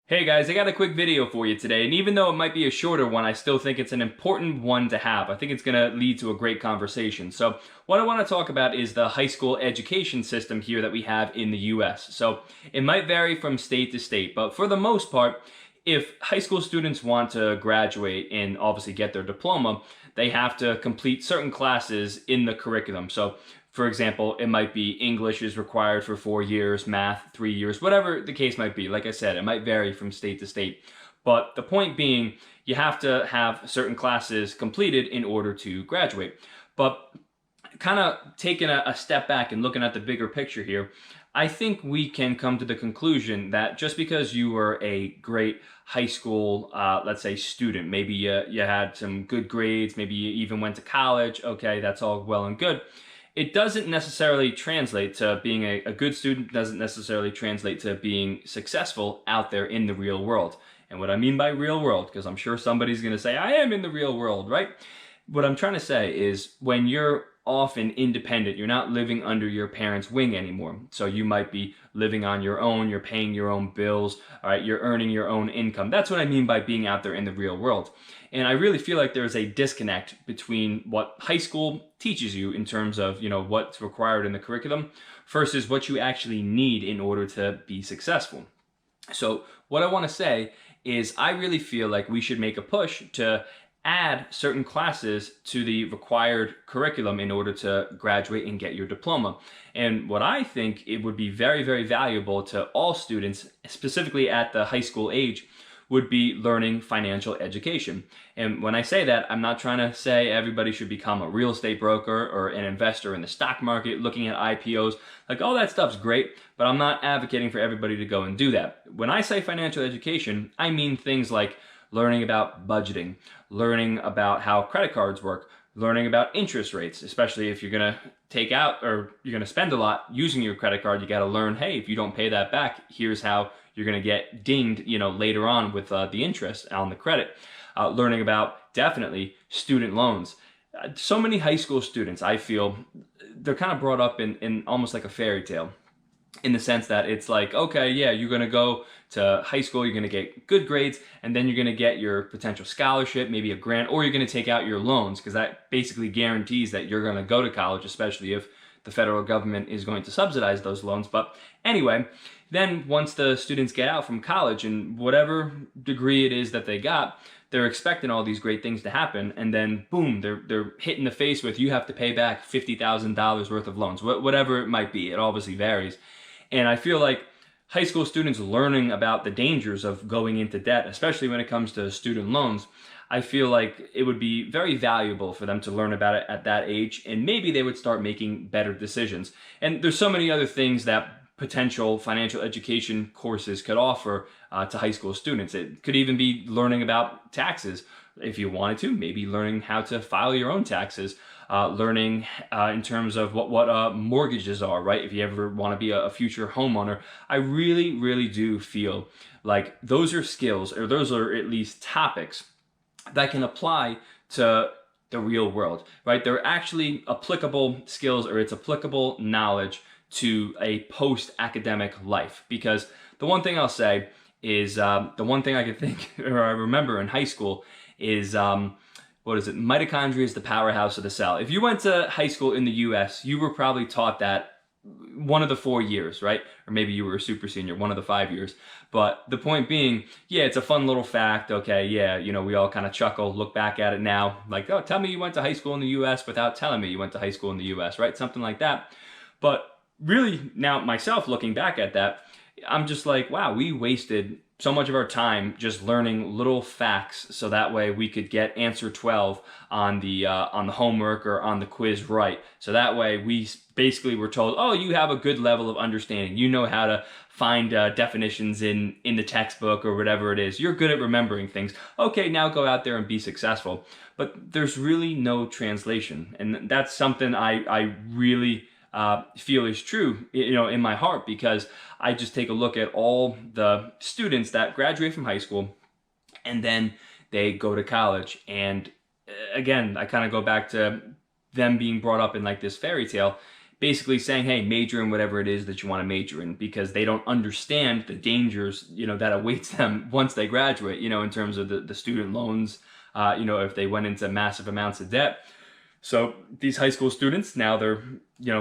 Hey guys, I got a quick video for you today, and even though it might be a shorter one, I still think it's an important one to have. I think it's going to lead to a great conversation. So what I want to talk about is the high school education system here that we have in the US. So it might vary from state to state, but for the most part, if high school students want to graduate and obviously get their diploma, they have to complete certain classes in the curriculum. So for example, it might be English is required for 4 years, math 3 years, whatever the case might be. Like I said, it might vary from state to state. But the point being, you have to have certain classes completed in order to graduate. But kind of taking a step back and looking at the bigger picture here, I think we can come to the conclusion that just because you were a great high school, let's say, student, maybe you had some good grades, maybe you even went to college, okay, that's all well and good. It doesn't necessarily translate to being a good student, doesn't necessarily translate to being successful out there in the real world. And what I mean by real world, because I'm sure somebody's going to say, I am in the real world, right? What I'm trying to say is when you're off and independent, you're not living under your parents' wing anymore. So you might be living on your own, you're paying your own bills, all right, you're earning your own income. That's what I mean by being out there in the real world. And I really feel like there's a disconnect between what high school teaches you in terms of, what's required in the curriculum versus what you actually need in order to be successful. So what I want to say is I really feel like we should make a push to add certain classes to the required curriculum in order to graduate and get your diploma. And what I think it would be very, very valuable to all students, specifically at the high school age, would be learning financial education. And when I say that, I'm not trying to say everybody should become a real estate broker or an investor in the stock market, looking at IPOs. Like, all that stuff's great, but I'm not advocating for everybody to go and do that. When I say financial education, I mean things like learning about budgeting, learning about how credit cards work, learning about interest rates, especially if you're going to take out or you're going to spend a lot using your credit card. You got to learn, hey, if you don't pay that back, here's how you're going to get dinged, later on with the interest on the credit. Learning about definitely student loans. So many high school students, I feel, they're kind of brought up in almost like a fairy tale, in the sense that it's like, okay, yeah, you're going to go to high school, you're going to get good grades, and then you're going to get your potential scholarship, maybe a grant, or you're going to take out your loans, because that basically guarantees that you're going to go to college, especially if the federal government is going to subsidize those loans. But anyway, then once the students get out from college and whatever degree it is that they got, they're expecting all these great things to happen, and then boom, they're hit in the face with, you have to pay back $50,000 worth of loans, whatever it might be. It obviously varies. And I feel like high school students learning about the dangers of going into debt, especially when it comes to student loans, I feel like it would be very valuable for them to learn about it at that age, and maybe they would start making better decisions. And there's so many other things that potential financial education courses could offer to high school students. It could even be learning about taxes. If you wanted to, maybe learning how to file your own taxes, learning in terms of what mortgages are, right? If you ever want to be a future homeowner, I really, really do feel like those are skills, or those are at least topics that can apply to the real world, right? They're actually applicable skills, or it's applicable knowledge to a post-academic life. Because the one thing I'll say is, the one thing I can think, or I remember in high school is, what is it? Mitochondria is the powerhouse of the cell. If you went to high school in the US, you were probably taught that one of the 4 years, right? Or maybe you were a super senior, one of the 5 years. But the point being, yeah, it's a fun little fact. Okay, yeah, we all kind of chuckle, look back at it now, like, oh, tell me you went to high school in the US without telling me you went to high school in the US, right? Something like that. But really, now myself looking back at that, I'm just like, wow, we wasted so much of our time just learning little facts, so that way we could get answer 12 on the homework or on the quiz right. So that way we basically were told, oh, you have a good level of understanding. You know how to find definitions in the textbook or whatever it is. You're good at remembering things. Okay, now go out there and be successful. But there's really no translation, and that's something I really feel is true, in my heart, because I just take a look at all the students that graduate from high school and then they go to college. And again, I kind of go back to them being brought up in like this fairy tale, basically saying, hey, major in whatever it is that you want to major in, because they don't understand the dangers, that awaits them once they graduate, in terms of the student loans, if they went into massive amounts of debt. So these high school students, now they're,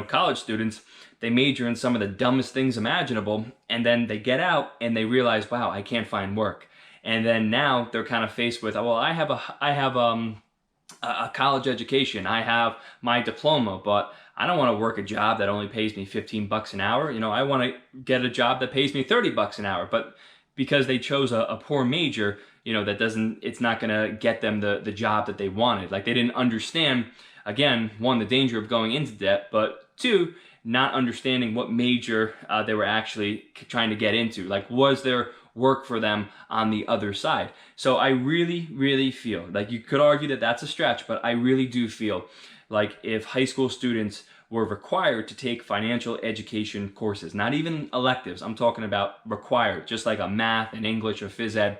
college students, they major in some of the dumbest things imaginable, and then they get out and they realize, wow, I can't find work. And then now they're kind of faced with, well, I have a college education, I have my diploma, but I don't want to work a job that only pays me $15 an hour. I want to get a job that pays me $30 an hour. But because they chose a poor major, it's not going to get them the job that they wanted. Like, they didn't understand, again, one, the danger of going into debt, but two, not understanding what major they were actually trying to get into. Like, was there work for them on the other side? So I really, really feel, like, you could argue that that's a stretch, but I really do feel like if high school students were required to take financial education courses, not even electives, I'm talking about required, just like a math and English or phys ed,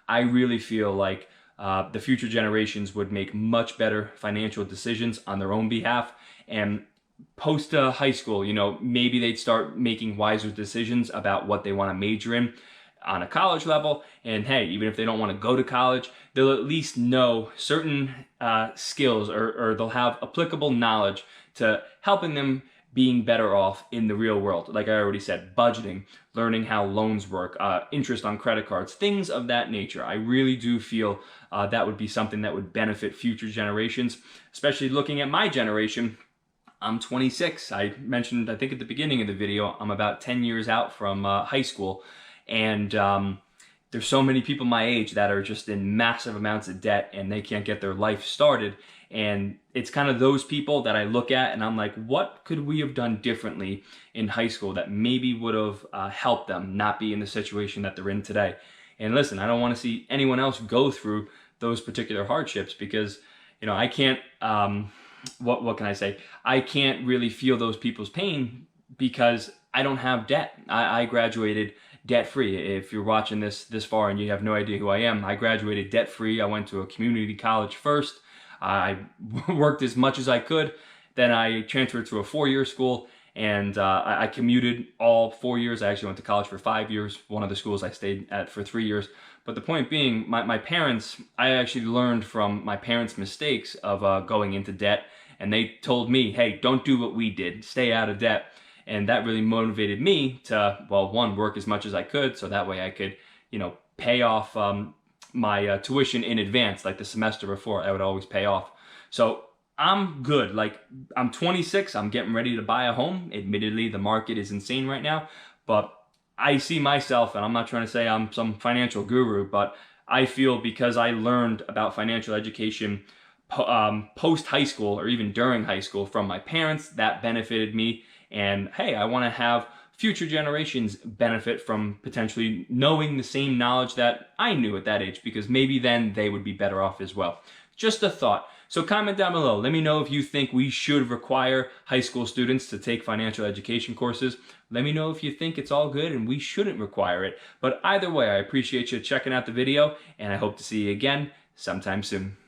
I really feel like the future generations would make much better financial decisions on their own behalf. And post high school, maybe they'd start making wiser decisions about what they want to major in on a college level. And hey, even if they don't want to go to college, they'll at least know certain skills, or they'll have applicable knowledge to helping them being better off in the real world. Like I already said, budgeting, learning how loans work, interest on credit cards, things of that nature. I really do feel that would be something that would benefit future generations, especially looking at my generation. I'm 26. I mentioned, I think at the beginning of the video, I'm about 10 years out from high school. And there's so many people my age that are just in massive amounts of debt and they can't get their life started. And it's kind of those people that I look at and I'm like, what could we have done differently in high school that maybe would have helped them not be in the situation that they're in today? And listen, I don't want to see anyone else go through those particular hardships, because, I can't, what can I say? I can't really feel those people's pain because I don't have debt. I graduated debt-free. If you're watching this far and you have no idea who I am, I graduated debt-free. I went to a community college first. I worked as much as I could. Then I transferred to a 4-year school, and I commuted all 4 years. I actually went to college for 5 years. One of the schools I stayed at for 3 years. But the point being, my parents, I actually learned from my parents' mistakes of going into debt. And they told me, hey, don't do what we did. Stay out of debt. And that really motivated me to, well, one, work as much as I could, so that way I could, pay off my tuition in advance, like the semester before, I would always pay off. So I'm good. Like, I'm 26, I'm getting ready to buy a home. Admittedly, the market is insane right now, but I see myself, and I'm not trying to say I'm some financial guru, but I feel because I learned about financial education post high school or even during high school from my parents, that benefited me. And hey, I want to have future generations benefit from potentially knowing the same knowledge that I knew at that age, because maybe then they would be better off as well. Just a thought. So comment down below. Let me know if you think we should require high school students to take financial education courses. Let me know if you think it's all good and we shouldn't require it. But either way, I appreciate you checking out the video, and I hope to see you again sometime soon.